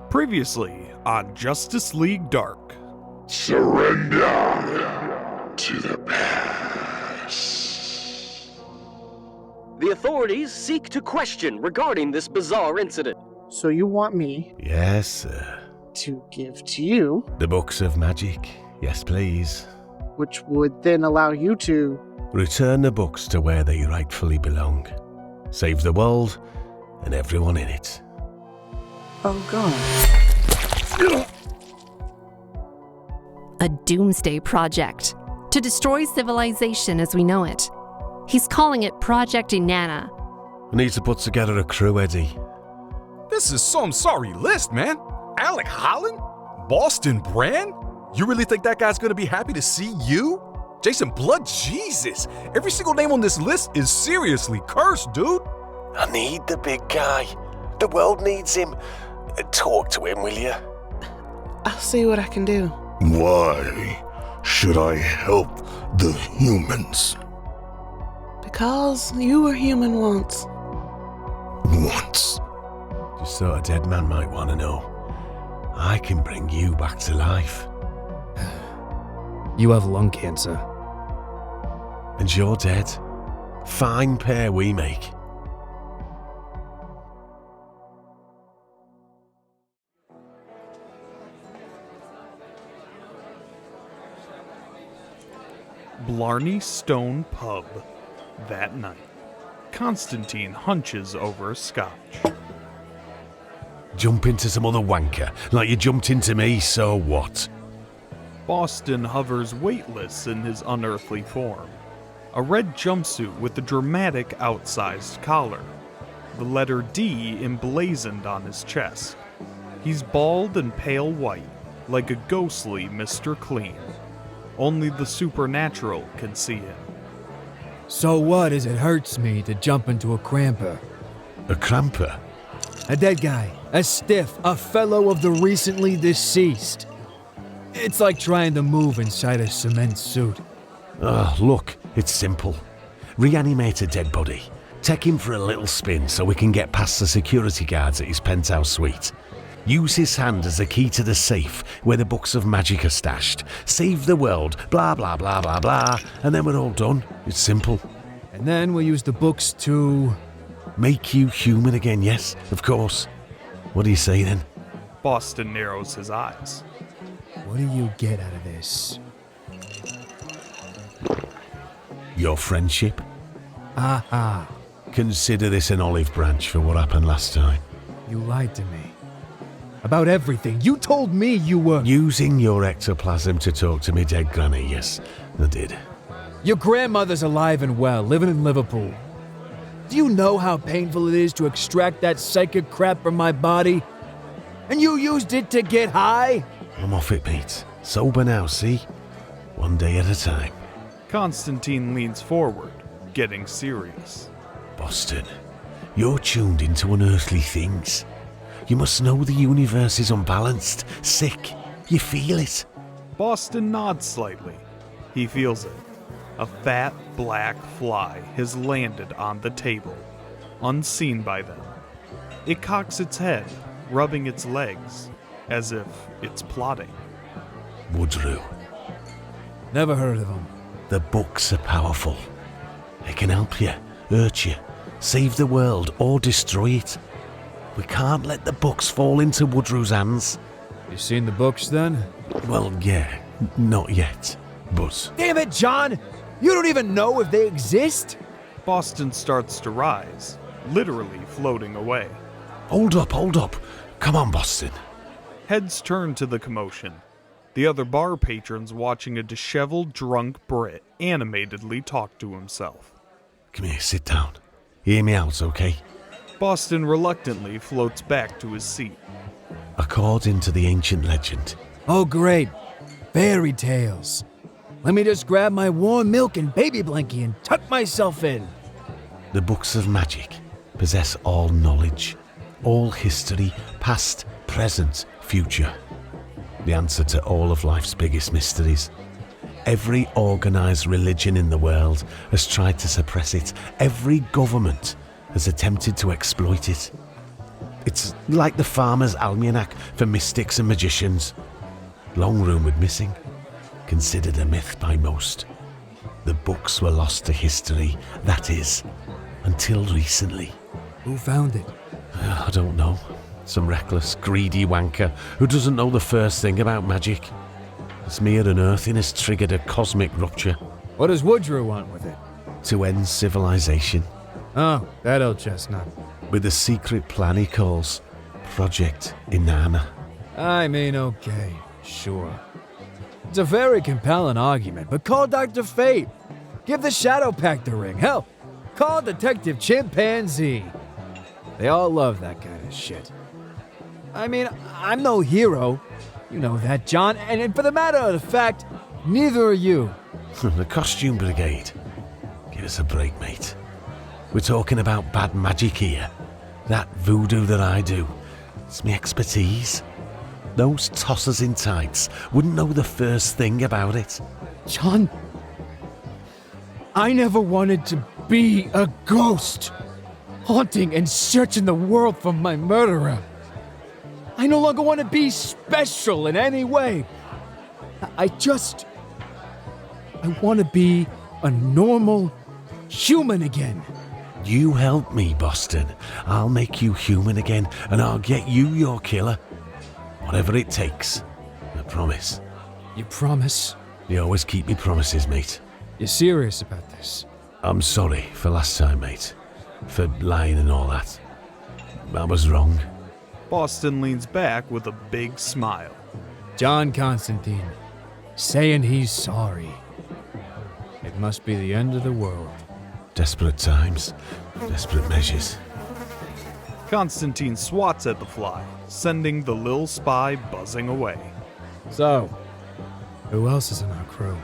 Previously on Justice League Dark. Surrender to the past. The authorities seek to question regarding this bizarre incident. So you want me Yes, sir. to give to you, The books of magic. Yes, please. which would then allow you to... Return the books to where they rightfully belong. Save the world and everyone in it. Oh god. A doomsday project to destroy civilization as we know it. He's calling it Project Inanna. I need to put together a crew, Eddie. This is some sorry list, man. Alec Holland? Boston Brand? You really think that guy's gonna be happy to see you? Jason Blood? Jesus. Every single name on this list is seriously cursed, dude. I need the big guy. The world needs him. Talk to him, will you? I'll see what I can do. Why should I help the humans? Because you were human once. Once. Just thought a dead man might want to know. I can bring you back to life. You have lung cancer. And you're dead. Fine pair we make. Blarney Stone Pub. That night, Constantine hunches over a scotch. Jump into some other wanker like you jumped into me, so what? Boston hovers weightless in his unearthly form. A red jumpsuit with a dramatic outsized collar. The letter D emblazoned on his chest. He's bald and pale white, like a ghostly Mr. Clean. Only the supernatural can see him. So what as it hurts me to jump into a cramper? A cramper? A dead guy, a stiff, a fellow of the recently deceased. It's like trying to move inside a cement suit. Look, it's simple. Reanimate a dead body. Take him for a little spin so we can get past the security guards at his penthouse suite. Use his hand as a key to the safe where the books of magic are stashed. Save the world, blah blah blah blah blah, and then we're all done. It's simple. And then we'll use the books to... Make you human again, yes, of course. What do you say then? Boston narrows his eyes. What do you get out of this? Your friendship? Aha. Consider this an olive branch for what happened last time. You lied to me. About everything. You told me you were... Using your ectoplasm to talk to me dead granny, yes, I did. Your grandmother's alive and well, living in Liverpool. Do you know how painful it is to extract that psychic crap from my body? And you used it to get high? I'm off it, mate. Sober now, see? One day at a time. Constantine leans forward, getting serious. Boston, you're tuned into unearthly things. You must know the universe is unbalanced, sick. You feel it. Boston nods slightly. He feels it. A fat, black fly has landed on the table, unseen by them. It cocks its head, rubbing its legs, as if it's plotting. Woodrue. Never heard of him. The books are powerful. They can help you, hurt you, save the world, or destroy it. We can't let the books fall into Woodrue's hands. You seen the books then? Well, yeah, not yet, but... Damn it, John! You don't even know if they exist? Boston starts to rise, literally floating away. Hold up. Come on, Boston. Heads turn to the commotion. The other bar patrons watching a disheveled, drunk Brit animatedly talk to himself. Come here, sit down. Hear me out, okay? Boston reluctantly floats back to his seat. According to the ancient legend, Oh, great. Fairy tales. Let me just grab my warm milk and baby blankie and tuck myself in. the books of magic possess all knowledge, all history, past, present, future. The answer to all of life's biggest mysteries. Every organized religion in the world has tried to suppress it. Every government has attempted to exploit it. It's like the farmer's almanac for mystics and magicians. Long rumoured missing, considered a myth by most. The books were lost to history, that is, until recently. Who found it? I don't know. Some reckless, greedy wanker who doesn't know the first thing about magic. Its mere unearthing has triggered a cosmic rupture. What does Woodrue want with it? To end civilization. Oh, that old chestnut. With a secret plan he calls Project Inanna. I mean, okay, sure. It's a very compelling argument, but call Dr. Fate. Give the Shadow Pact the ring. Hell, call Detective Chimpanzee. They all love that kind of shit. I mean, I'm no hero. You know that, John. And for the matter of the fact, neither are you. The Costume Brigade. Give us a break, mate. We're talking about bad magic here. That voodoo that I do. It's my expertise. Those tossers in tights wouldn't know the first thing about it. John, I never wanted to be a ghost, haunting and searching the world for my murderer. I no longer want to be special in any way. I want to be a normal human again. You help me, Boston. I'll make you human again, and I'll get you your killer. Whatever it takes. I promise. You promise? You always keep me promises, mate. You're serious about this? I'm sorry for last time, mate. For lying and all that. I was wrong. Boston leans back with a big smile. John Constantine, saying he's sorry. It must be the end of the world. Desperate times, desperate measures. Constantine swats at the fly, sending the lil spy buzzing away. So, who else is in our crew?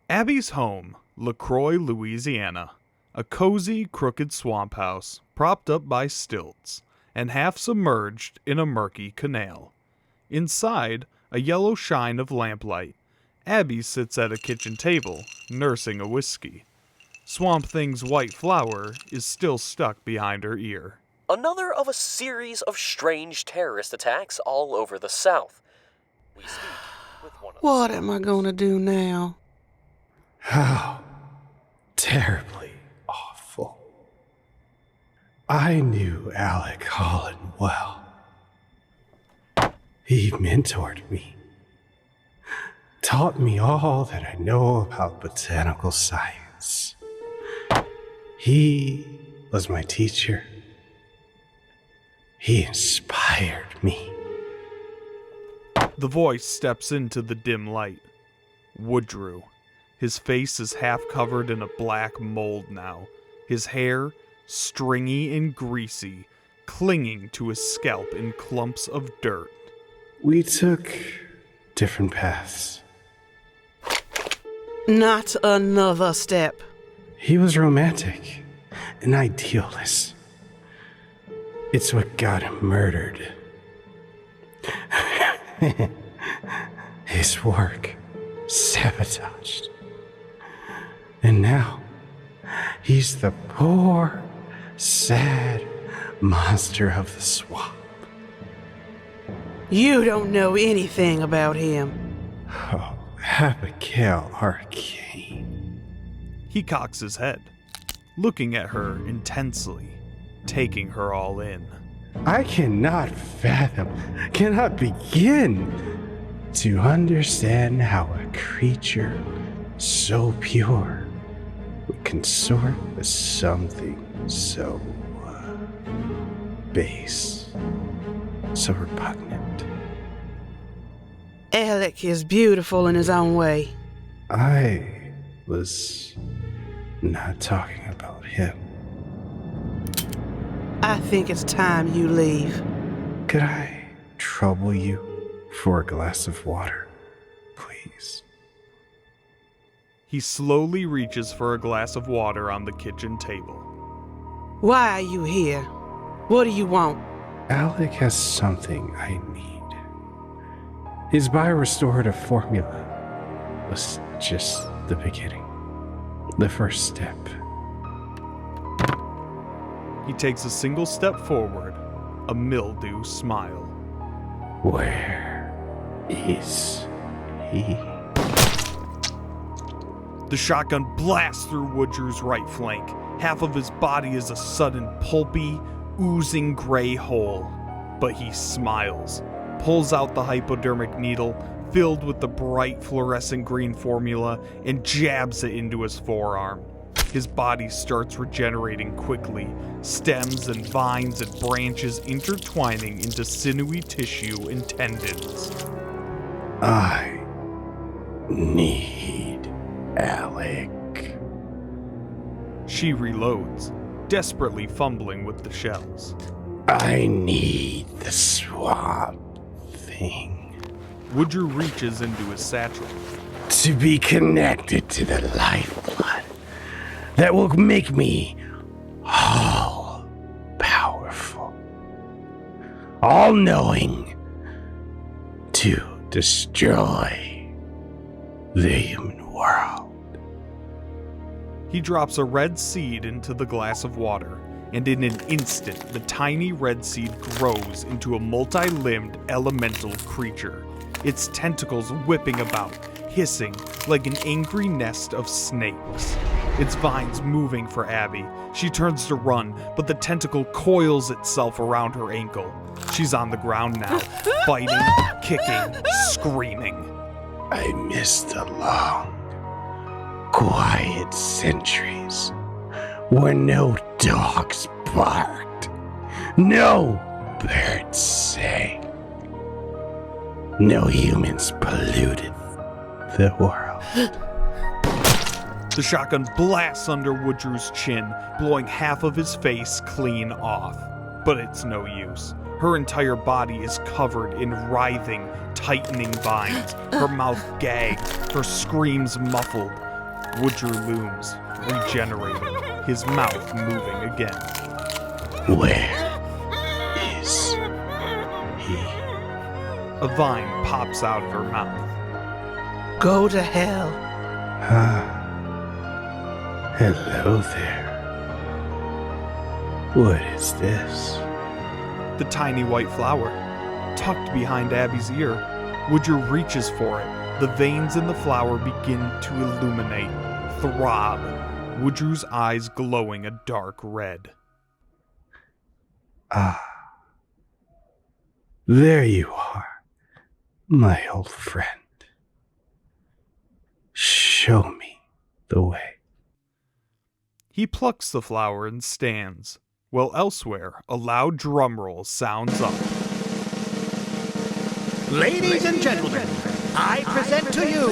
Abby's home, LaCroix, Louisiana. A cozy, crooked swamp house, propped up by stilts, and half submerged in a murky canal. Inside, a yellow shine of lamplight, Abby sits at a kitchen table, nursing a whiskey. Swamp Thing's white flower is still stuck behind her ear. Another of a series of strange terrorist attacks all over the South. We speak with one of the What am I gonna do now? How terribly awful. I knew Alec Holland well. He mentored me, taught me all that I know about botanical science. He was my teacher. He inspired me. The voice steps into the dim light. Woodrue. His face is half covered in a black mold now, his hair, stringy and greasy, clinging to his scalp in clumps of dirt. We took different paths. Not another step. He was romantic, an idealist. It's what got him murdered. His work sabotaged. And now, he's the poor, sad monster of the swamp. You don't know anything about him. Oh, Abigail Arcane. He cocks his head, looking at her intensely, taking her all in. I cannot fathom, cannot begin to understand how a creature so pure would consort with something so base, so repugnant. Alec is beautiful in his own way. I was not talking about him. I think it's time you leave. Could I trouble you for a glass of water, please? He slowly reaches for a glass of water on the kitchen table. Why are you here? What do you want? Alec has something I need. His biorestorative formula was just the beginning, the first step. He takes a single step forward, a mildew smile. Where is he? The shotgun blasts through Woodrue's right flank. Half of his body is a sudden pulpy, oozing gray hole. But he smiles, pulls out the hypodermic needle filled with the bright fluorescent green formula and jabs it into his forearm. His body starts regenerating quickly, stems and vines and branches intertwining into sinewy tissue and tendons. I need Alec. She reloads, desperately fumbling with the shells. I need the swamp thing. Woodrue reaches into his satchel. To be connected to the lifeblood that will make me all powerful, all knowing, to destroy the human world. He drops a red seed into the glass of water, and in an instant, the tiny red seed grows into a multi-limbed elemental creature, its tentacles whipping about, hissing like an angry nest of snakes. Its vines moving for Abby. She turns to run, but the tentacle coils itself around her ankle. She's on the ground now, fighting, kicking, screaming. I miss the long, quiet centuries where no dogs barked, no birds sang, no humans polluted the world. The shotgun blasts under Woodrue's chin, blowing half of his face clean off. But it's no use. Her entire body is covered in writhing, tightening vines, her mouth gagged, her screams muffled. Woodrue looms, regenerating, his mouth moving again. Where is he? A vine pops out of her mouth. Go to hell. Hello there. What is this? The tiny white flower, tucked behind Abby's ear. Woodrue reaches for it. The veins in the flower begin to illuminate, throb. Woodrue's eyes glowing a dark red. Ah. There you are, my old friend. Show me the way. He plucks the flower and stands, while elsewhere a loud drum roll sounds up. Ladies and gentlemen, I present to you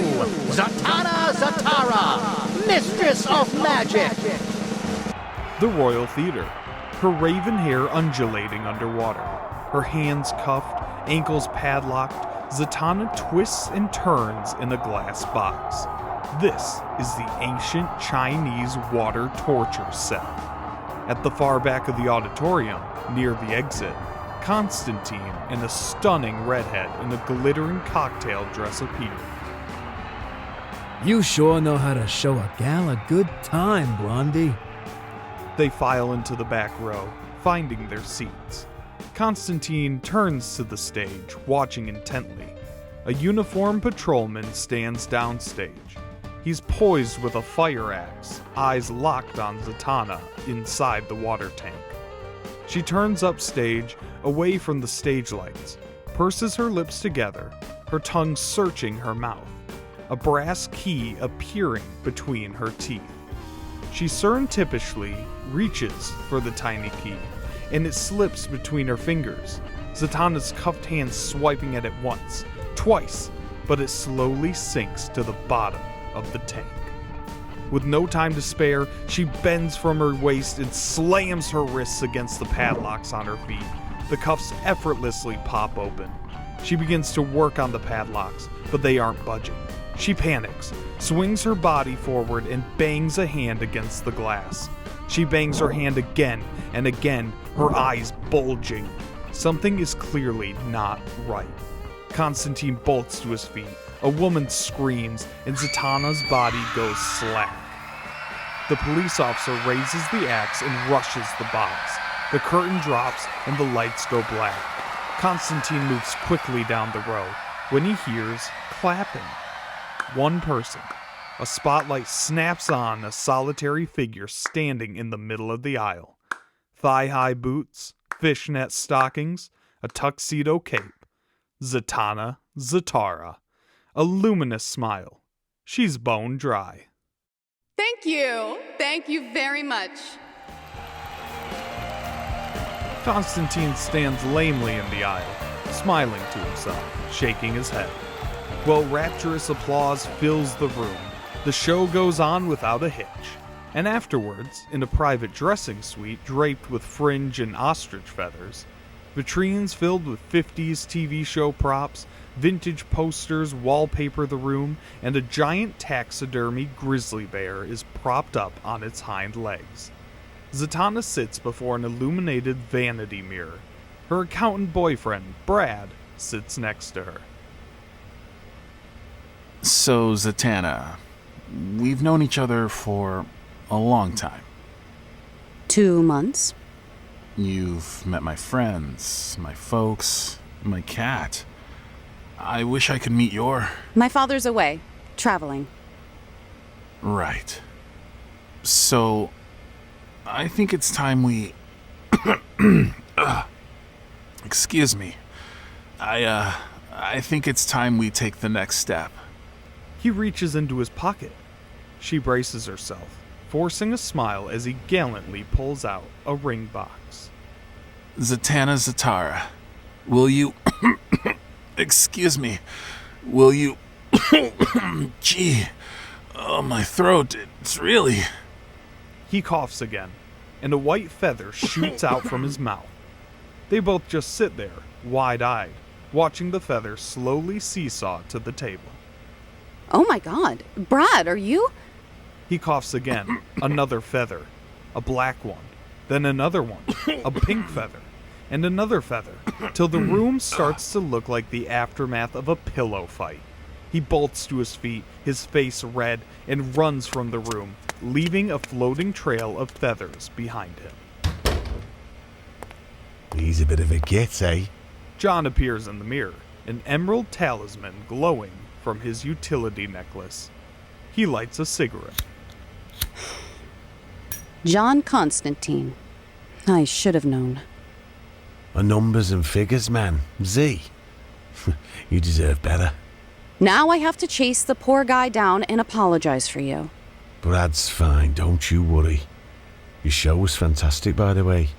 Zatanna Zatara, Mistress of Magic. The Royal Theater, her raven hair undulating underwater, her hands cuffed, ankles padlocked, Zatanna twists and turns in a glass box. This is the ancient Chinese water torture cell. At the far back of the auditorium, near the exit, Constantine and a stunning redhead in a glittering cocktail dress appear. You sure know how to show a gal a good time, Blondie. They file into the back row, finding their seats. Constantine turns to the stage, watching intently. A uniformed patrolman stands downstage. He's poised with a fire axe, eyes locked on Zatanna inside the water tank. She turns upstage, away from the stage lights, purses her lips together, her tongue searching her mouth, a brass key appearing between her teeth. She surreptitiously reaches for the tiny key, and it slips between her fingers, Zatanna's cuffed hands swiping at it once, twice, but it slowly sinks to the bottom of the tank. With no time to spare, she bends from her waist and slams her wrists against the padlocks on her feet. The cuffs effortlessly pop open. She begins to work on the padlocks, but they aren't budging. She panics, swings her body forward, and bangs a hand against the glass. She bangs her hand again and again, her eyes bulging. Something is clearly not right. Constantine bolts to his feet. A woman screams, and Zatanna's body goes slack. The police officer raises the axe and rushes the box. The curtain drops, and the lights go black. Constantine moves quickly down the row when he hears clapping. One person. A spotlight snaps on a solitary figure standing in the middle of the aisle. Thigh-high boots, fishnet stockings, a tuxedo cape. Zatanna Zatara. A luminous smile. She's bone dry. Thank you. Thank you very much. Constantine stands lamely in the aisle, smiling to himself, shaking his head. While rapturous applause fills the room, the show goes on without a hitch. And afterwards, in a private dressing suite draped with fringe and ostrich feathers, vitrines filled with 50s TV show props, vintage posters wallpaper the room, and a giant taxidermy grizzly bear is propped up on its hind legs. Zatanna sits before an illuminated vanity mirror. Her accountant boyfriend, Brad, sits next to her. So, Zatanna, we've known each other for a long time. 2 months. You've met my friends, my folks, my cat. I wish I could meet your... My father's away, traveling. Right. So, I think it's time we... Excuse me. I think it's time we take the next step. He reaches into his pocket. She braces herself, forcing a smile as he gallantly pulls out a ring box. Zatanna Zatara, will you... Excuse me. Will you... Gee. Oh, my throat. It's really... He coughs again, and a white feather shoots out from his mouth. They both just sit there, wide-eyed, watching the feather slowly seesaw to the table. Oh my God. Brad, are you? He coughs again, another feather, a black one, then another one, a pink feather, and another feather, till the room starts to look like the aftermath of a pillow fight. He bolts to his feet, his face red, and runs from the room, leaving a floating trail of feathers behind him. He's a bit of a git, eh? John appears in the mirror, an emerald talisman glowing from his utility necklace. He lights a cigarette. John Constantine. I should have known. A numbers and figures man, Z. You deserve better. Now I have to chase the poor guy down and apologize for you. Brad's fine, don't you worry. Your show was fantastic, by the way.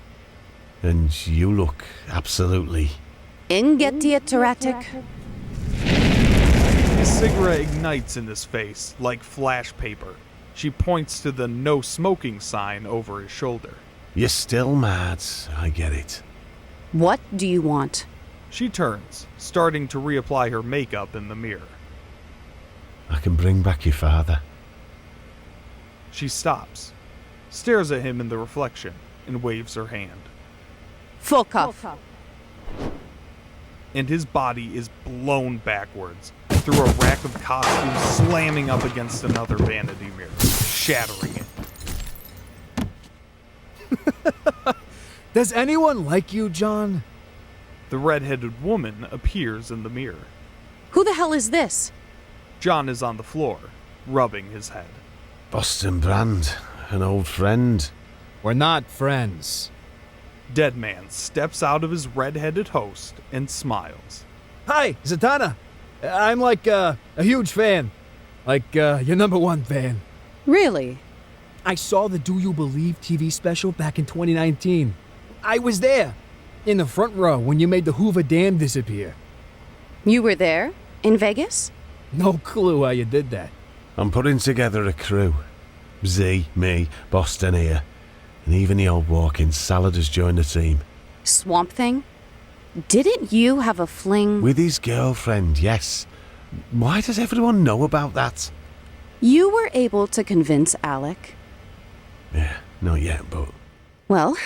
And you look absolutely... Ingettiateretic. His cigarette ignites in his face like flash paper. She points to the no smoking sign over his shoulder. You're still mad, I get it. What do you want? She turns, starting to reapply her makeup in the mirror. I can bring back your father. She stops, stares at him in the reflection, and waves her hand. Full cuff. And his body is blown backwards through a rack of costumes, slamming up against another vanity mirror, shattering it. Does anyone like you, John? The red-headed woman appears in the mirror. Who the hell is this? John is on the floor, rubbing his head. Boston Brand, an old friend. We're not friends. Deadman steps out of his red-headed host and smiles. Hi, Zatanna. I'm like a huge fan. Like your number one fan. Really? I saw the Do You Believe TV special back in 2019. I was there, in the front row when you made the Hoover Dam disappear. You were there? In Vegas? No clue how you did that. I'm putting together a crew. Z, me, Boston here, and even the old walking salad has joined the team. Swamp Thing? Didn't you have a fling? With his girlfriend, yes. Why does everyone know about that? You were able to convince Alec. Yeah, not yet, but... Well,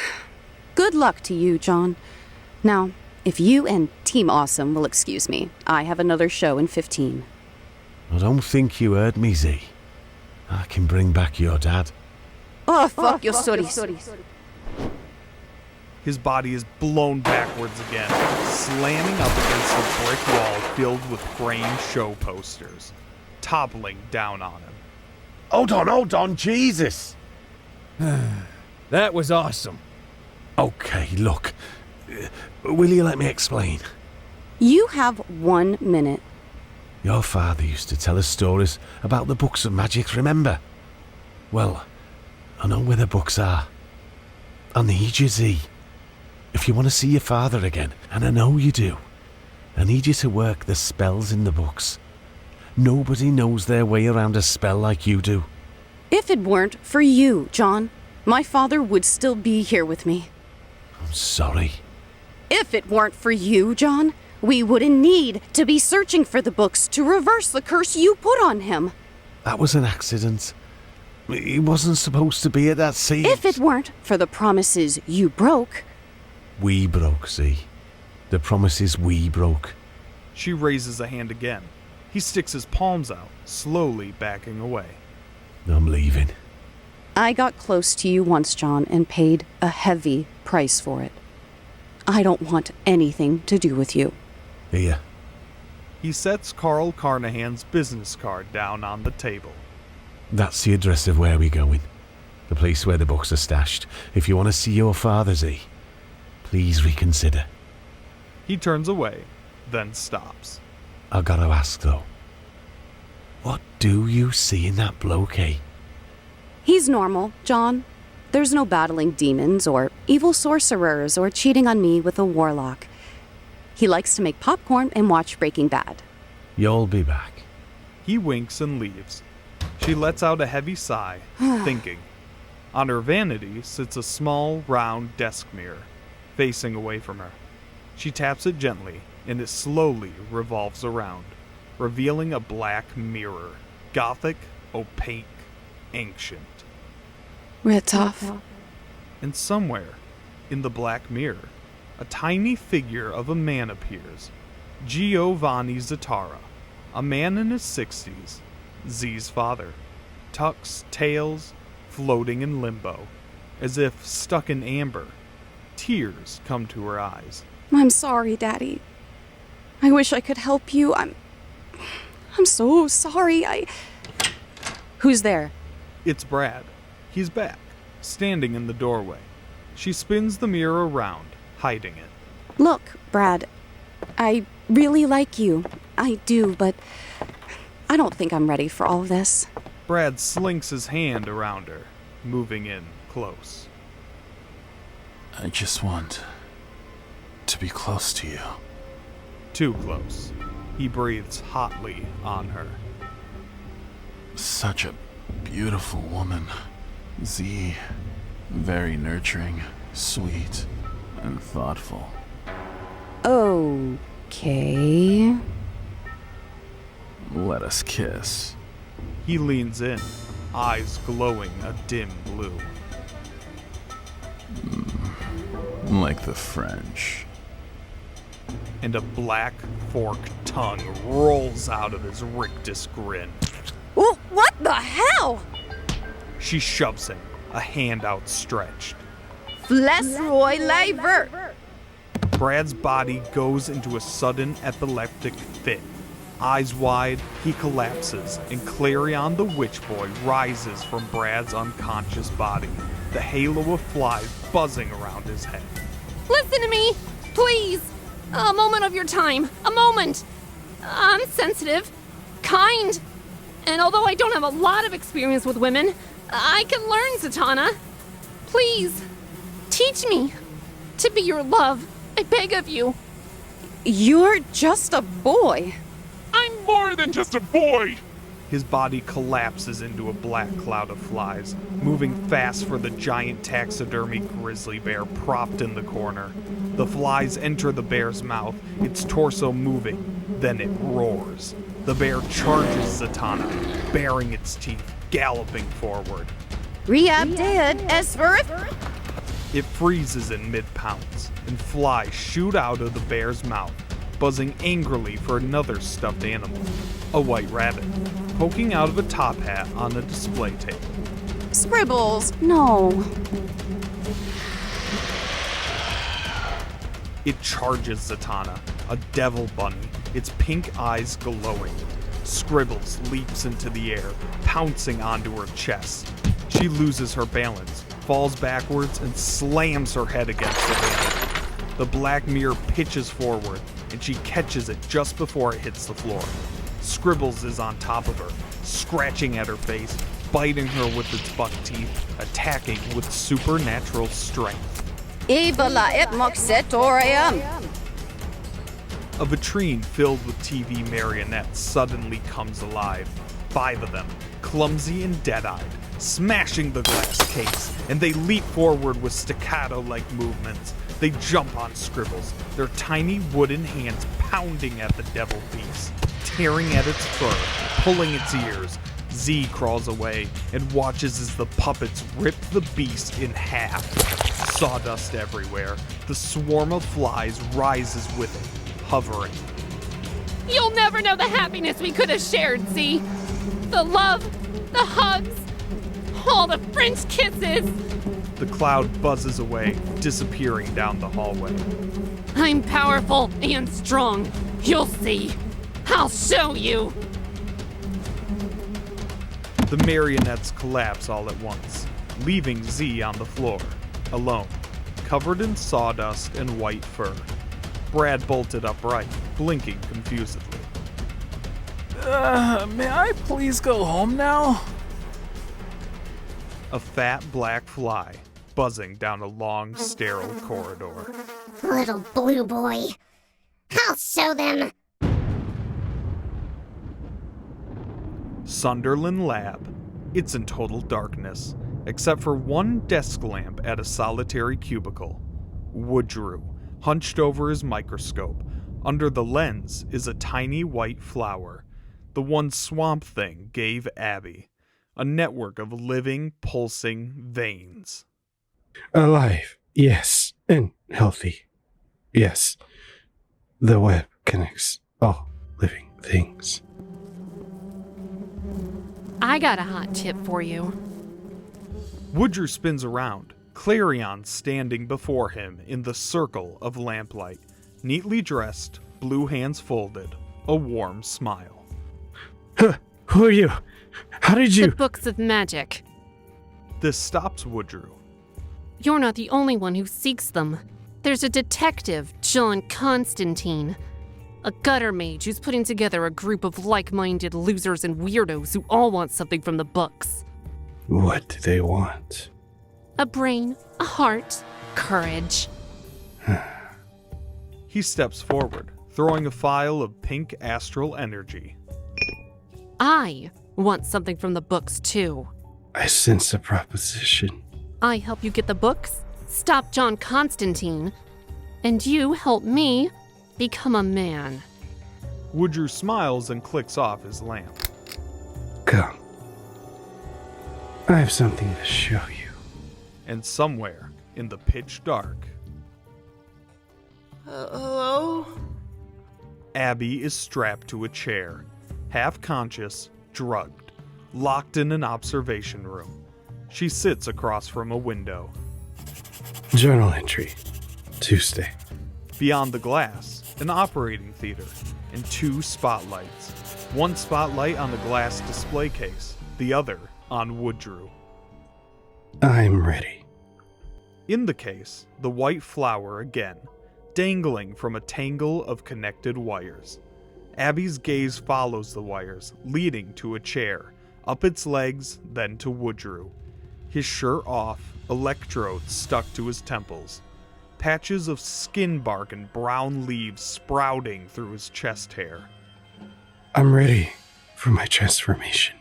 good luck to you, John. Now, if you and Team Awesome will excuse me, I have another show in 15. I don't think you heard me, Z. I can bring back your dad. Oh, fuck your studies. His body is blown backwards again, slamming up against a brick wall filled with framed show posters, toppling down on him. Hold on, Jesus! That was awesome. Okay, look. Will you let me explain? You have 1 minute. Your father used to tell us stories about the books of magic, remember? Well, I know where the books are. I need you, Z. If you want to see your father again, and I know you do, I need you to work the spells in the books. Nobody knows their way around a spell like you do. If it weren't for you, John, my father would still be here with me. I'm sorry. If it weren't for you, John, we wouldn't need to be searching for the books to reverse the curse you put on him. That was an accident. He wasn't supposed to be at that scene. If it weren't for the promises you broke... We broke, Z. The promises we broke. She raises a hand again. He sticks his palms out, slowly backing away. I'm leaving. I got close to you once, John, and paid a heavy price for it. I don't want anything to do with you. Here. He sets Carl Carnahan's business card down on the table. That's the address of where we're going. The place where the books are stashed. If you want to see your father, Z, please reconsider. He turns away, then stops. I gotta ask, though. What do you see in that bloke, eh? He's normal, John. There's no battling demons or evil sorcerers or cheating on me with a warlock. He likes to make popcorn and watch Breaking Bad. You'll be back. He winks and leaves. She lets out a heavy sigh, thinking. On her vanity sits a small, round desk mirror, facing away from her. She taps it gently, and it slowly revolves around, revealing a black mirror, gothic, opaque, ancient. Ritov. And somewhere, in the black mirror, a tiny figure of a man appears. Giovanni Zatanna, a man in his 60s, Z's father. Tucks, tails, floating in limbo, as if stuck in amber. Tears come to her eyes. I'm sorry, Daddy. I wish I could help you. I'm so sorry. Who's there? It's Brad. He's back, standing in the doorway. She spins the mirror around, hiding it. Look, Brad, I really like you. I do, but I don't think I'm ready for all of this. Brad slinks his hand around her, moving in close. I just want to be close to you. Too close. He breathes hotly on her. Such a beautiful woman. Z. Very nurturing, sweet, and thoughtful. Okay. Let us kiss. He leans in, eyes glowing a dim blue. Like the French. And a black forked tongue rolls out of his rictus grin. Ooh, what the hell? She shoves him, a hand outstretched. Flesroy Lever! Brad's body goes into a sudden epileptic fit. Eyes wide, he collapses, and Clarion the Witch Boy rises from Brad's unconscious body, the halo of flies buzzing around his head. Listen to me, please. A moment of your time. A moment. I'm sensitive, kind, and although I don't have a lot of experience with women, I can learn, Zatanna. Please, teach me to be your love. I beg of you. You're just a boy. I'm more than just a boy! His body collapses into a black cloud of flies, moving fast for the giant taxidermy grizzly bear propped in the corner. The flies enter the bear's mouth, its torso moving, then it roars. The bear charges Zatanna, baring its teeth, galloping forward. Rehab dead, Esworth. It freezes in mid-pounce, and flies shoot out of the bear's mouth, buzzing angrily for another stuffed animal, a white rabbit, poking out of a top hat on a display table. Scribbles, no. It charges Zatanna, a devil bunny, its pink eyes glowing. Scribbles leaps into the air, pouncing onto her chest. She loses her balance, falls backwards, and slams her head against the wall. The black mirror pitches forward, and she catches it just before it hits the floor. Scribbles is on top of her, scratching at her face, biting her with its buck teeth, attacking with supernatural strength. Evola et moxetorium. A vitrine filled with TV marionettes suddenly comes alive. 5 of them, clumsy and dead-eyed, smashing the glass case, and they leap forward with staccato-like movements. They jump on Scribbles, their tiny wooden hands pounding at the devil beast, tearing at its fur, pulling its ears. Z crawls away and watches as the puppets rip the beast in half. Sawdust everywhere. The swarm of flies rises with it, hovering. You'll never know the happiness we could have shared, Z. The love, the hugs, all the French kisses. The cloud buzzes away, disappearing down the hallway. I'm powerful and strong. You'll see. I'll show you. The marionettes collapse all at once, leaving Z on the floor, alone, covered in sawdust and white fur. Brad bolted upright, blinking confusedly. May I please go home now? A fat black fly, buzzing down a long, sterile corridor. Little blue boy. I'll show them. Sunderland Lab. It's in total darkness, except for one desk lamp at a solitary cubicle. Woodrue, hunched over his microscope. Under the lens is a tiny white flower, the one Swamp Thing gave Abby. A network of living, pulsing veins. Alive, yes, and healthy, yes. The web connects all living things. I got a hot tip for you. Woodrue spins around, Clarion standing before him in the circle of lamplight, neatly dressed, blue hands folded, a warm smile. Who are you? How did you? The books of magic. This stops Woodrue. You're not the only one who seeks them. There's a detective, John Constantine. A gutter mage who's putting together a group of like-minded losers and weirdos who all want something from the books. What do they want? A brain, a heart, courage. He steps forward, throwing a file of pink astral energy. I want something from the books, too. I sense a proposition. I help you get the books, stop John Constantine, and you help me become a man. Woodrue smiles and clicks off his lamp. Come. I have something to show you. And somewhere in the pitch dark, Hello? Abby is strapped to a chair, half conscious, drugged, locked in an observation room. She sits across from a window. Journal entry. Tuesday. Beyond the glass, an operating theater, and 2 spotlights. One spotlight on the glass display case, the other on Woodrue. I'm ready. In the case, the white flower again, dangling from a tangle of connected wires. Abby's gaze follows the wires, leading to a chair, up its legs, then to Woodrue. His shirt off, electrodes stuck to his temples. Patches of skin bark and brown leaves sprouting through his chest hair. I'm ready for my transformation.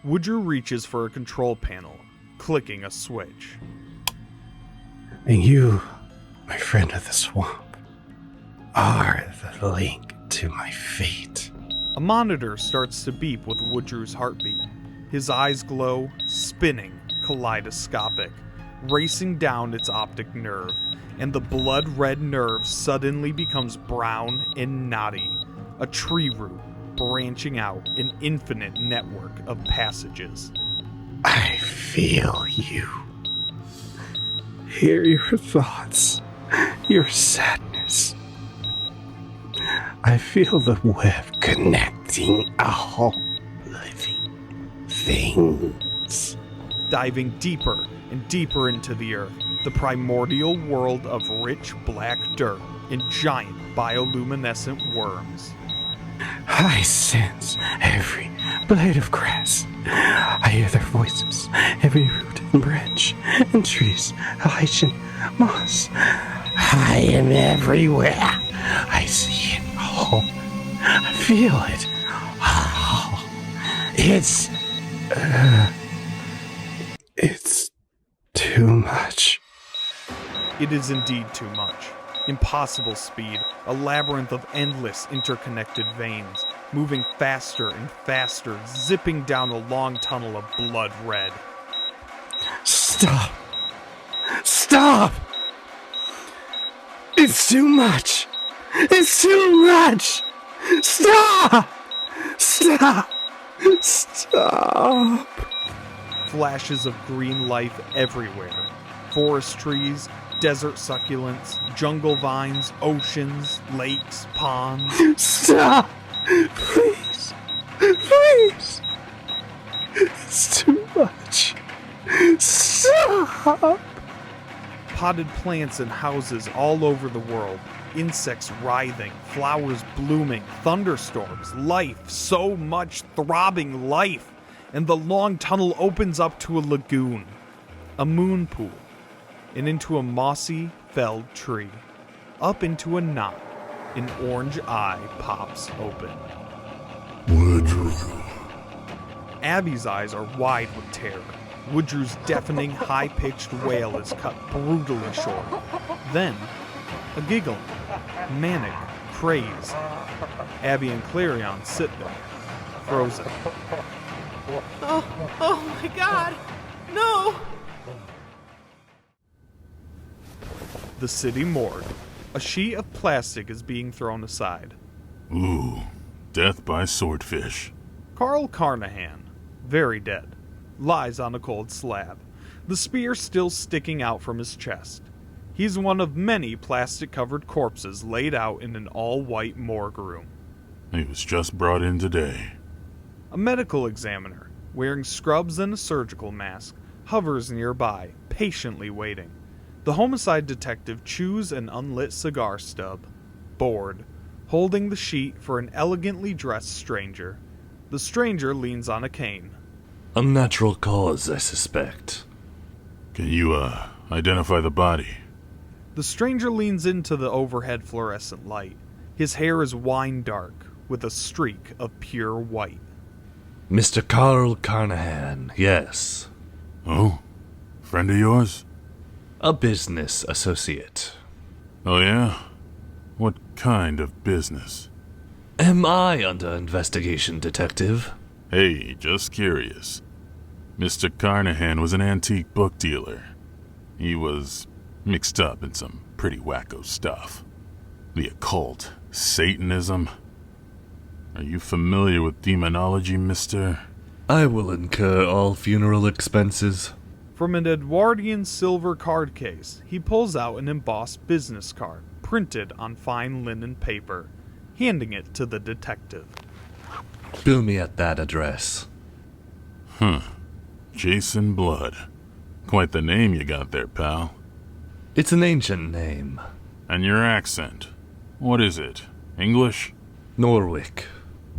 Woodrue reaches for a control panel, clicking a switch. And you, my friend of the swamp, are the link to my fate. A monitor starts to beep with Woodrue's heartbeat. His eyes glow, spinning, kaleidoscopic, racing down its optic nerve, and the blood-red nerve suddenly becomes brown and knotty, a tree root branching out an infinite network of passages. I feel you. Hear your thoughts, your sadness. I feel the web connecting all living things. Diving deeper and deeper into the earth, the primordial world of rich black dirt and giant bioluminescent worms. I sense every blade of grass. I hear their voices, every root and branch and trees, lichen, moss. I am everywhere. I see it all. I feel it all. It's too much. It is indeed too much. Impossible speed, a labyrinth of endless interconnected veins, moving faster and faster, zipping down a long tunnel of blood red. Stop! Stop! It's too much! It's too much! Stop! Stop! Stop! Flashes of green life everywhere. Forest trees, desert succulents, jungle vines, oceans, lakes, ponds. Stop! Please! Please! It's too much! Stop! Potted plants and houses all over the world. Insects writhing, flowers blooming, thunderstorms, life, so much throbbing life. And the long tunnel opens up to a lagoon, a moon pool, and into a mossy, felled tree. Up into a knot, an orange eye pops open. Woodrue. Abby's eyes are wide with terror. Woodrue's deafening, high-pitched wail is cut brutally short. Then, a giggle, manic, crazed. Abby and Clarion sit there, frozen. Oh my god! No! The city morgue. A sheet of plastic is being thrown aside. Ooh, death by swordfish. Carl Carnahan, very dead, lies on a cold slab, the spear still sticking out from his chest. He's one of many plastic-covered corpses laid out in an all-white morgue room. He was just brought in today. A medical examiner, wearing scrubs and a surgical mask, hovers nearby, patiently waiting. The homicide detective chews an unlit cigar stub, bored, holding the sheet for an elegantly dressed stranger. The stranger leans on a cane. Unnatural cause, I suspect. Can you, identify the body? The stranger leans into the overhead fluorescent light. His hair is wine dark, with a streak of pure white. Mr. Carl Carnahan, yes. Oh? Friend of yours? A business associate. Oh yeah? What kind of business? Am I under investigation, Detective? Hey, just curious. Mr. Carnahan was an antique book dealer. He was mixed up in some pretty wacko stuff. The occult, Satanism. Are you familiar with demonology, mister? I will incur all funeral expenses. From an Edwardian silver card case, he pulls out an embossed business card, printed on fine linen paper, handing it to the detective. Bill me at that address. Jason Blood. Quite the name you got there, pal. It's an ancient name. And your accent? What is it? English? Norwich.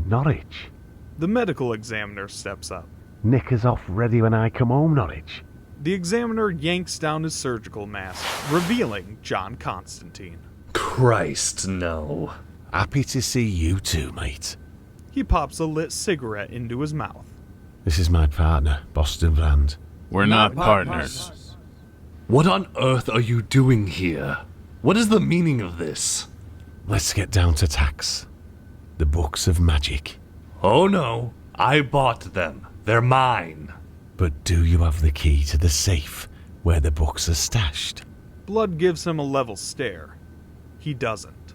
Norwich? The medical examiner steps up. Knickers off ready when I come home, Norwich. The examiner yanks down his surgical mask, revealing John Constantine. Christ, no. Happy to see you too, mate. He pops a lit cigarette into his mouth. This is my partner, Boston Brand. We're not partners. What on earth are you doing here? What is the meaning of this? Let's get down to tax. The books of magic. Oh no, I bought them. They're mine. But do you have the key to the safe where the books are stashed? Blood gives him a level stare. He doesn't.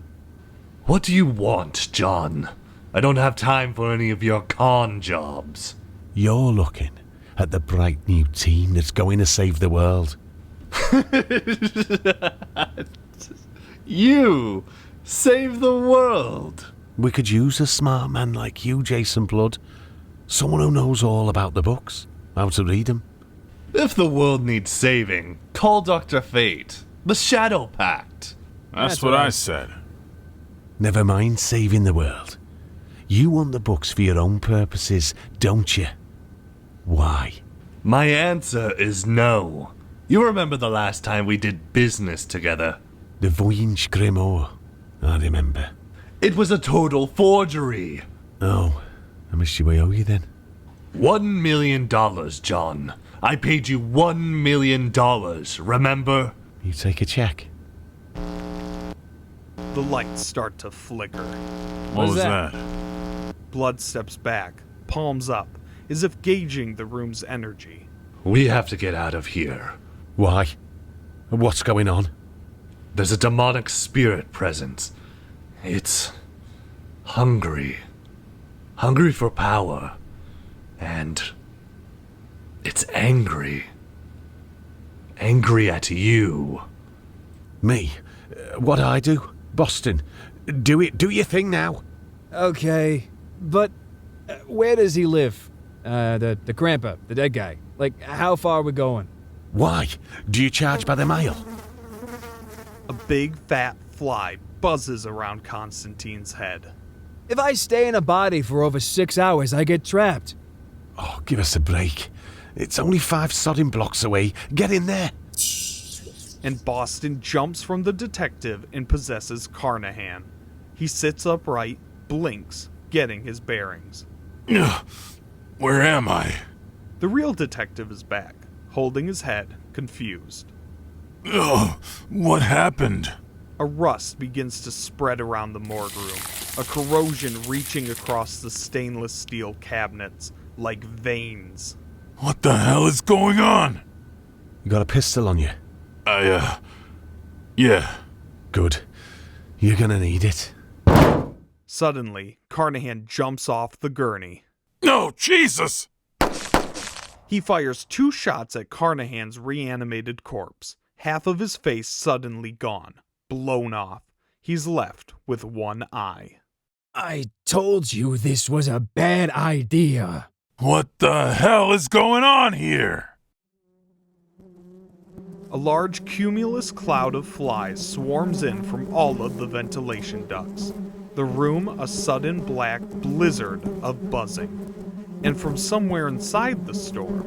What do you want, John? I don't have time for any of your con jobs. You're looking at the bright new team that's going to save the world. You save the world. We could use a smart man like you, Jason Blood. Someone who knows all about the books, how to read them. If the world needs saving, call Dr. Fate. The Shadow Pact. That's what I said. Never mind saving the world. You want the books for your own purposes, don't you? Why? My answer is no. You remember the last time we did business together? The Voyage Grimoire, I remember. It was a total forgery. Oh, how much do I owe you then? $1 million, John. I paid you $1 million, remember? You take a check. The lights start to flicker. What was that? Blood steps back, palms up, as if gauging the room's energy. We have to get out of here. Why? What's going on? There's a demonic spirit present. It's hungry. Hungry for power. And it's angry. Angry at you. Me? What I do? Boston, do your thing now. Okay, but where does he live? The grandpa, the dead guy. Like, how far are we going? Why? Do you charge by the mile? A big fat fly buzzes around Constantine's head. If I stay in a body for over 6 hours, I get trapped. Oh, give us a break. It's only 5 sodding blocks away. Get in there. And Boston jumps from the detective and possesses Carnahan. He sits upright, blinks, getting his bearings. Where am I? The real detective is back, holding his head, confused. What happened? A rust begins to spread around the morgue room, a corrosion reaching across the stainless steel cabinets like veins. What the hell is going on? You got a pistol on you? Yeah. Good. You're gonna need it. Suddenly, Carnahan jumps off the gurney. No, Jesus! He fires 2 shots at Carnahan's reanimated corpse. Half of his face suddenly gone, blown off. He's left with 1 eye. I told you this was a bad idea. What the hell is going on here? A large cumulus cloud of flies swarms in from all of the ventilation ducts. The room a sudden black blizzard of buzzing. And from somewhere inside the store...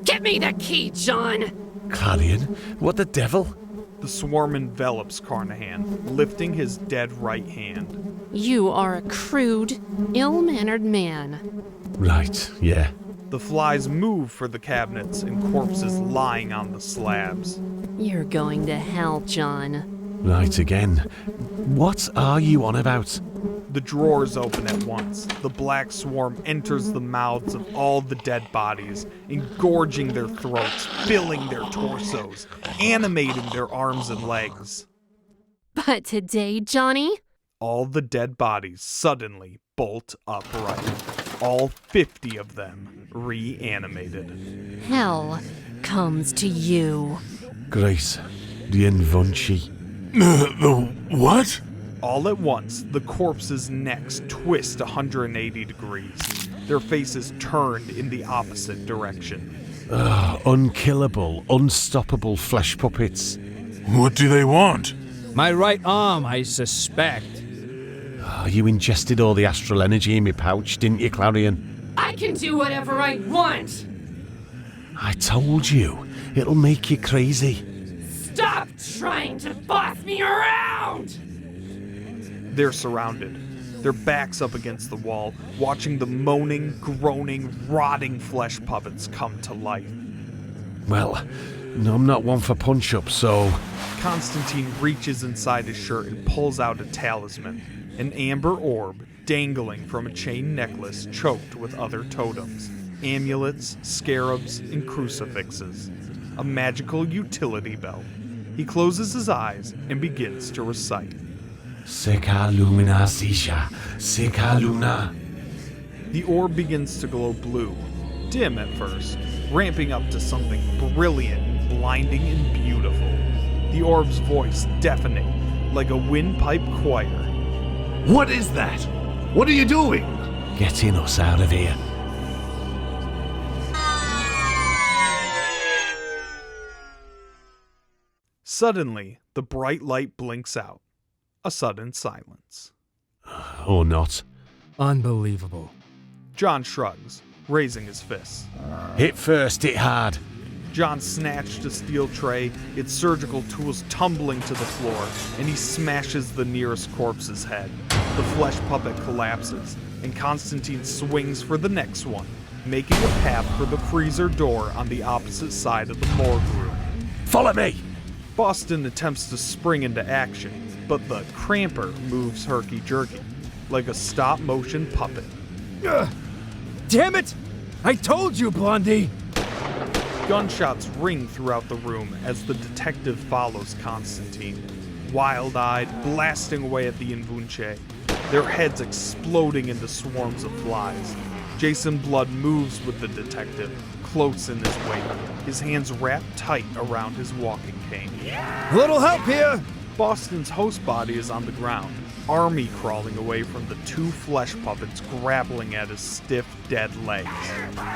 Get me the key, John! Clarion? What the devil? The swarm envelops Carnahan, lifting his dead right hand. You are a crude, ill-mannered man. Right, yeah. The flies move for the cabinets and corpses lying on the slabs. You're going to hell, John. Right again. What are you on about? The drawers open at once. The black swarm enters the mouths of all the dead bodies, engorging their throats, filling their torsos, animating their arms and legs. But today, Johnny? All the dead bodies suddenly bolt upright. All 50 of them reanimated. Hell comes to you. Grace, the Invunci. The what? All at once, the corpses' necks twist 180 degrees. Their faces turned in the opposite direction. Unkillable, unstoppable flesh puppets. What do they want? My right arm, I suspect. You ingested all the astral energy in my pouch, didn't you, Clarion? I can do whatever I want! I told you, it'll make you crazy. Stop trying to boss me around! They're surrounded, their backs up against the wall, watching the moaning, groaning, rotting flesh puppets come to life. Well, no, I'm not one for punch-ups, so... Constantine reaches inside his shirt and pulls out a talisman, an amber orb dangling from a chain necklace choked with other totems, amulets, scarabs, and crucifixes. A magical utility belt. He closes his eyes and begins to recite. Seca lumina sisha, seca luna. The orb begins to glow blue, dim at first, ramping up to something brilliant and blinding and beautiful. The orb's voice deafening, like a windpipe choir. What is that? What are you doing? Getting us out of here. Suddenly, the bright light blinks out. A sudden silence. Or not. Unbelievable. John shrugs, raising his fists. Hit first, hit hard. John snatched a steel tray, its surgical tools tumbling to the floor, and he smashes the nearest corpse's head. The flesh puppet collapses, and Constantine swings for the next one, making a path for the freezer door on the opposite side of the morgue room. Follow me! Boston attempts to spring into action, but the cramper moves herky-jerky, like a stop-motion puppet. Damn it! I told you, Blondie! Gunshots ring throughout the room as the detective follows Constantine, wild-eyed, blasting away at the Invunce, their heads exploding into swarms of flies. Jason Blood moves with the detective, close in his wake, his hands wrapped tight around his walking cane. A little help here! Boston's host body is on the ground, army crawling away from the two flesh puppets grappling at his stiff, dead legs.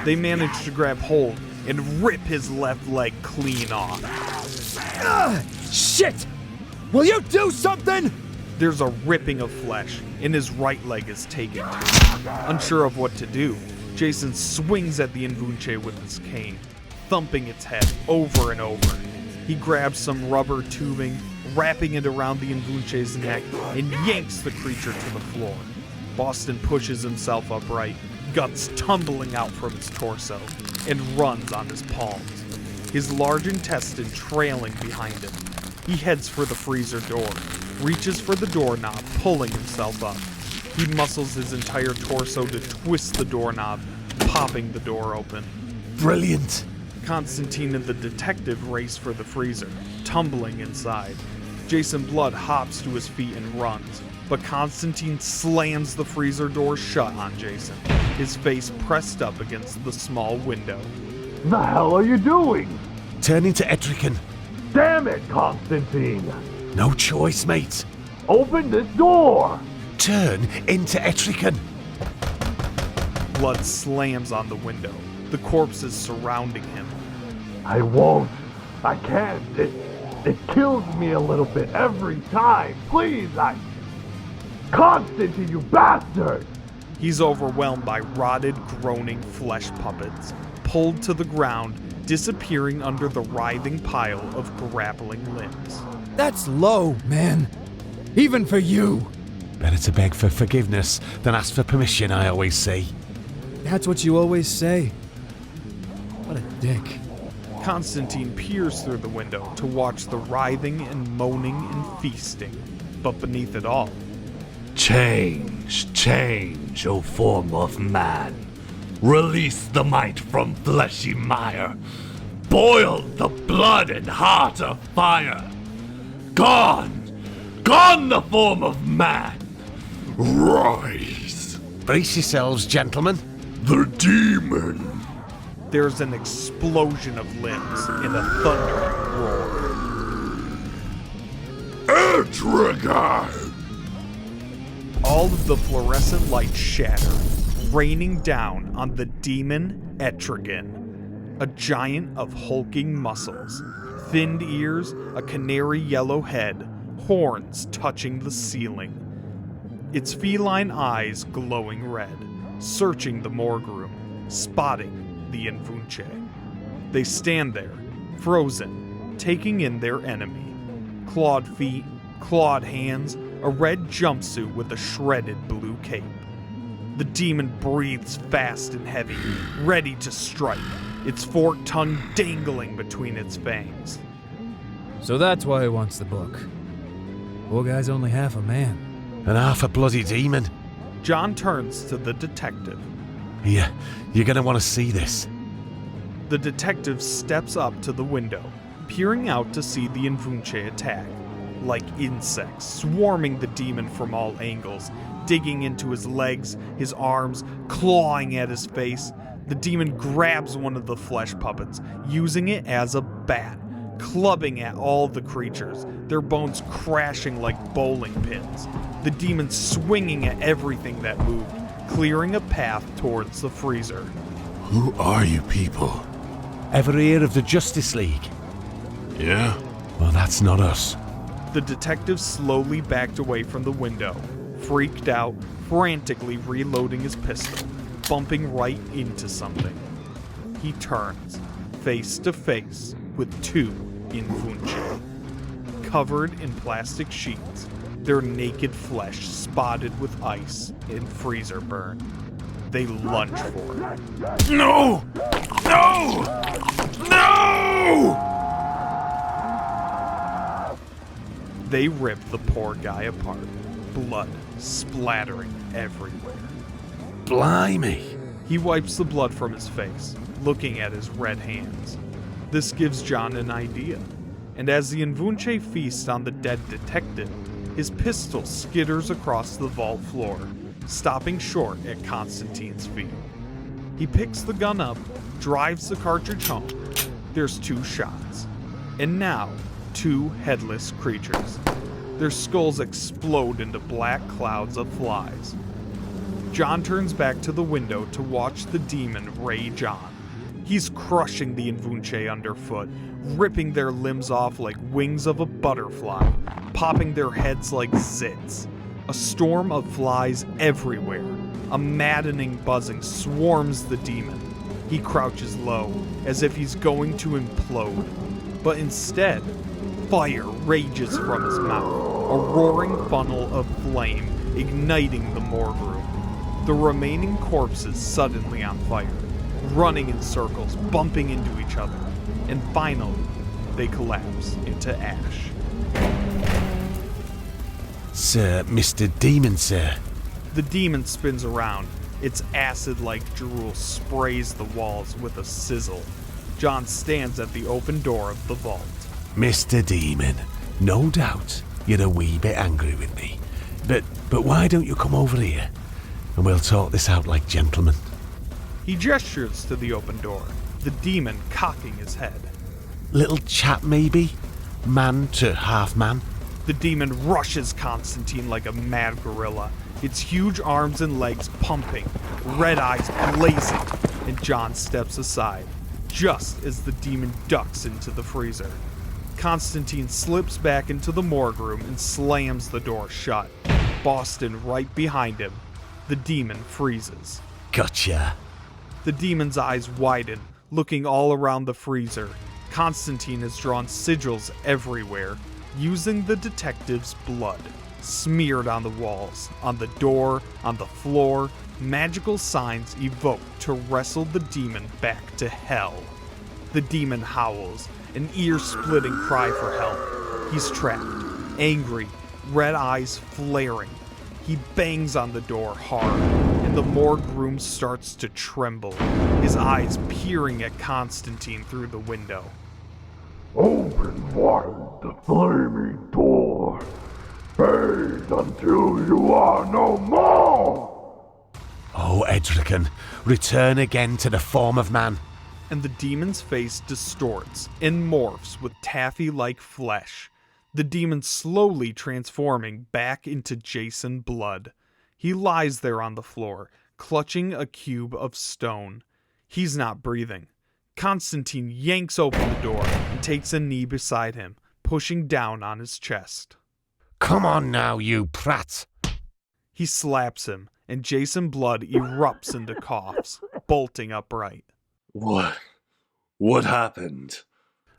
They manage to grab hold and rip his left leg clean off. Shit! Will you do something? There's a ripping of flesh, and hhis right leg is taken too. Unsure of what to do, Jason swings at the Invunce with his cane, thumping its head over and over. He grabs some rubber tubing, wrapping it around the Invunce's neck, and yanks the creature to the floor. Boston pushes himself upright, guts tumbling out from his torso, and runs on his palms, his large intestine trailing behind him. He heads for the freezer door, reaches for the doorknob, pulling himself up. He muscles his entire torso to twist the doorknob, popping the door open. Brilliant! Constantine and the detective race for the freezer, tumbling inside. Jason Blood hops to his feet and runs, but Constantine slams the freezer door shut on Jason, his face pressed up against the small window. The hell are you doing? Turn into Etrican. Damn it, Constantine! No choice, mate. Open this door! Turn into Etrican. Blood slams on the window, the corpses surrounding him. I won't. I can't. It kills me a little bit every time. Please, Constantine, you bastard! He's overwhelmed by rotted, groaning flesh puppets, pulled to the ground, disappearing under the writhing pile of grappling limbs. That's low, man. Even for you. Better to beg for forgiveness than ask for permission, I always say. That's what you always say. What a dick. Constantine peers through the window to watch the writhing and moaning and feasting, but beneath it all, Change, change, O form of man. Release the might from fleshy mire. Boil the blood and heart of fire. Gone, gone the form of man. Rise. Brace yourselves, gentlemen. The demon. there's an explosion of limbs and a thundering roar. Etrigan! All of the fluorescent lights shatter, raining down on the demon Etrigan, a giant of hulking muscles, thinned ears, a canary yellow head, horns touching the ceiling. Its feline eyes glowing red, searching the morgue room, spotting the Invunce. They stand there, frozen, taking in their enemy. Clawed feet, clawed hands, a red jumpsuit with a shredded blue cape. The demon breathes fast and heavy, ready to strike, its forked tongue dangling between its fangs. So that's why he wants the book. Poor guy's only half a man. And half a bloody demon. John turns to the detective. Here, you're gonna want to see this. The detective steps up to the window, peering out to see the Invunce attack. Like insects, swarming the demon from all angles, digging into his legs, his arms, clawing at his face. The demon grabs one of the flesh puppets, using it as a bat, clubbing at all the creatures, their bones crashing like bowling pins. The demon swinging at everything that moved, clearing a path towards the freezer. Who are you people? Ever hear of the Justice League? Yeah? Well, that's not us. The detective slowly backed away from the window, freaked out, frantically reloading his pistol, bumping right into something. He turns, face to face with two Invunce. Covered in plastic sheets, their naked flesh spotted with ice and freezer burn. They lunge for it. No! No! No! They rip the poor guy apart, blood splattering everywhere. Blimey! He wipes the blood from his face, looking at his red hands. This gives John an idea, and as the Invunce feast on the dead detective, his pistol skitters across the vault floor, stopping short at Constantine's feet. He picks the gun up, drives the cartridge home. There's 2 shots. And now, 2 headless creatures. Their skulls explode into black clouds of flies. John turns back to the window to watch the demon rage on. He's crushing the Invunce underfoot, ripping their limbs off like wings of a butterfly, popping their heads like zits. A storm of flies everywhere. A maddening buzzing swarms the demon. He crouches low, as if he's going to implode. But instead, fire rages from his mouth, a roaring funnel of flame igniting the morgue room. The remaining corpses suddenly on fire, running in circles, bumping into each other, and finally, they collapse into ash. Sir, Mr. Demon, sir. The demon spins around. Its acid-like drool sprays the walls with a sizzle. John stands at the open door of the vault. Mr. Demon, no doubt you're a wee bit angry with me. But why don't you come over here? And we'll talk this out like gentlemen. He gestures to the open door, the demon cocking his head. Little chap, maybe? Man to half man? The demon rushes Constantine like a mad gorilla, its huge arms and legs pumping, red eyes blazing, and John steps aside, just as the demon ducks into the freezer. Constantine slips back into the morgue room and slams the door shut. Boston right behind him. The demon freezes. Gotcha. The demon's eyes widen, looking all around the freezer. Constantine has drawn sigils everywhere, using the detective's blood, smeared on the walls, on the door, on the floor, magical signs evoked to wrestle the demon back to hell. The demon howls, an ear-splitting cry for help. He's trapped, angry, red eyes flaring. He bangs on the door hard, and the morgue room starts to tremble, his eyes peering at Constantine through the window. Open wide the flaming door. Fade until you are no more. Oh, Edrican, return again to the form of man. And the demon's face distorts and morphs with taffy-like flesh. The demon slowly transforming back into Jason Blood. He lies there on the floor, clutching a cube of stone. He's not breathing. Constantine yanks open the door and takes a knee beside him, pushing down on his chest. Come on now, you prat! He slaps him, and Jason Blood erupts into coughs, bolting upright. What happened?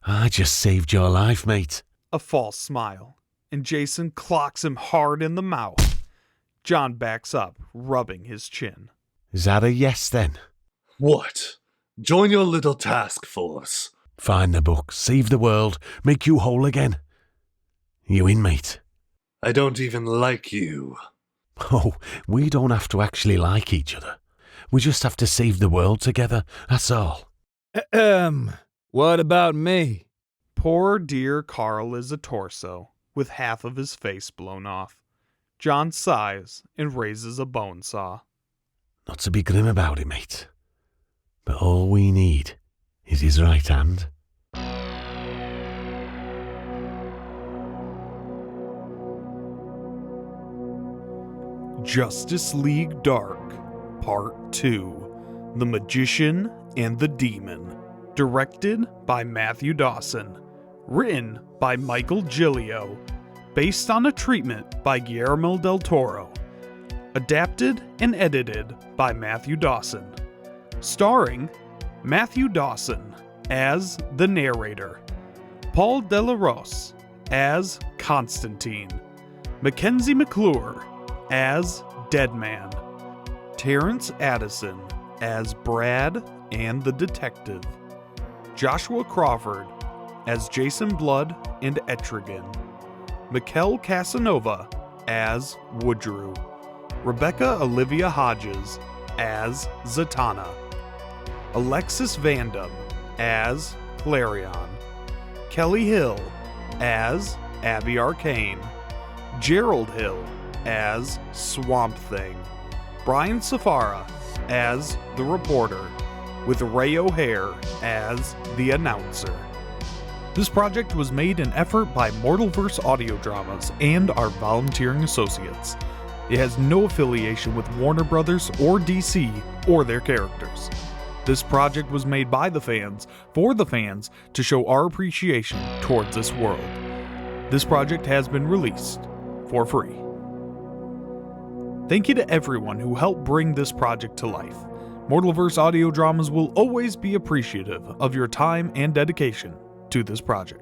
I just saved your life, mate. A false smile, and Jason clocks him hard in the mouth. John backs up, rubbing his chin. Is that a yes then? What? Join your little task force. Find the book, save the world, make you whole again. You in, mate? I don't even like you. Oh, we don't have to actually like each other. We just have to save the world together, that's all. What about me? Poor dear Carl is a torso, with half of his face blown off. John sighs and raises a bone saw. Not to be grim about it, mate. But all we need is his right hand. Justice League Dark, Part 2, The Magician and the Demon. Directed by Matthew Dawson. Written by Michael Gilio. Based on a treatment by Guillermo del Toro. Adapted and edited by Matthew Dawson. Starring Matthew Dawson as the narrator. Paul Delarose as Constantine. Mackenzie McClure as Deadman. Terrence Addison as Brad and the Detective. Joshua Crawford as Jason Blood and Etrigan. Mikkel Casanova as Woodrue. Rebecca Olivia Hodges as Zatanna. Alexis Vandam as Clarion. Kelly Hill as Abby Arcane. Gerald Hill as Swamp Thing. Brian Safara as the reporter, with Ray O'Hare as the announcer. This project was made in effort by Mortalverse Audio Dramas and our volunteering associates. It has no affiliation with Warner Brothers or DC or their characters. This project was made by the fans, for the fans, to show our appreciation towards this world. This project has been released for free. Thank you to everyone who helped bring this project to life. Mortalverse Audio Dramas will always be appreciative of your time and dedication to this project.